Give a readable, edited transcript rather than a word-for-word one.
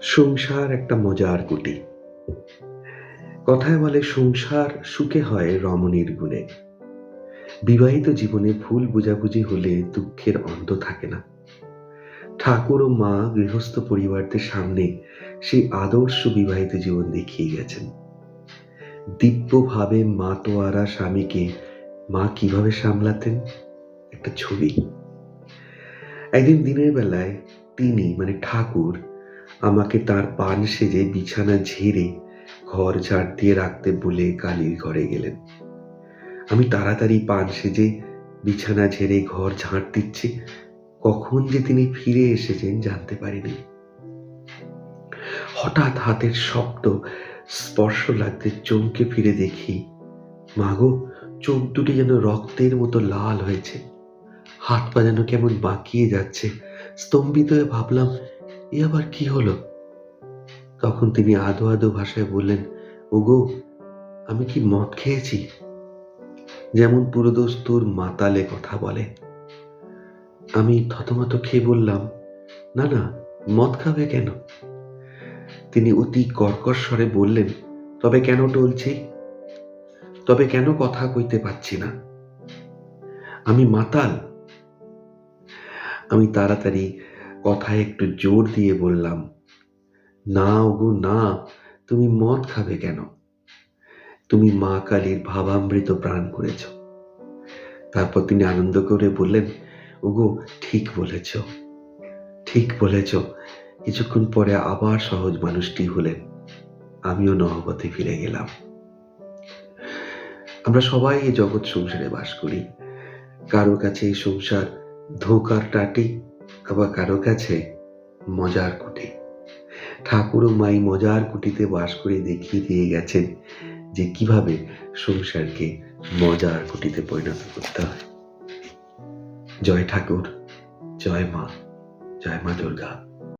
সংসার একটা মজার কুটি। কথায় বলে সংসার সুখে হয় রমণীর গুণে। বিবাহিত জীবনে ভুল বোঝাবুঝি হলে দুঃখের অন্ত থাকে না। ঠাকুর ও মা গৃহস্থ পরিবারদের সামনে সেই আদর্শ বিবাহিত জীবন দেখিয়ে গেছেন। দিব্যভাবে মাতোয়ারা স্বামীকে মা কিভাবে সামলাতেন, একটা ছবি। একদিন দিনের বেলায় তিনি মানে ঠাকুর আমাকে তার পান সেজে বিছানা ঝেড়ে ঘর ঝাড় দিয়ে রাখতে বলে কালীর ঘরে গেলেন। আমি তাড়াতাড়ি পান সেজে বিছানা ঝেড়ে ঘর ঝাড় দিচ্ছি, কখন যে তিনি ফিরে এসেছেন জানতে পারিনি। হঠাৎ হাতের শব্দ স্পর্শ লাগতে চমকে ফিরে দেখি মাগো, চোখ দুটি যেন রক্তের মতো লাল হয়েছে, হাত পা যেন কেমন বাঁকিয়ে যাচ্ছে। স্তম্ভিত হয়ে ভাবলাম, এ আবার কি হলো? তখন তিনি আদো আদো ভাষায় বললেন, ওগো, আমি কি মদ খেয়েছি? যেমন পুরোদস্তুর মাতালে কথা বলে। আমি থতমত খেয়ে বললাম, না না, মদ খাবে কেন? তিনি অতি কর্কশ স্বরে বললেন, তবে কেন টলছি? তবে কেন কথা কইতে পারছি না? আমি মাতাল। আমি তাড়াতাড়ি কথায় একটু জোর দিয়ে বললাম, না ওগো না, তুমি মদ খাবে কেন? তুমি মা কালীর ভাবামৃত প্রাণ করেছ। তারপর তিনি আনন্দ করে বললেন, ওগো, ঠিক বলেছ, ঠিক বলেছ। কিছুক্ষণ পরে আবার সহজ মানুষটি হলেন। আমিও নহবতে ফিরে গেলাম। আমরা সবাই এই জগৎ সংসারে বাস করি। কারো কাছে এই সংসার ধোঁকার টাটি, আবার কারো কাছে মজার কুটি। ঠাকুর ও মাই মজার কুটিতে বাস করে দেখিয়ে দিয়ে গেছেন যে কিভাবে সংসারকে মজার কুটিতে পরিণত করতে হয়। জয় ঠাকুর, জয় মা, জয় মা দুর্গা।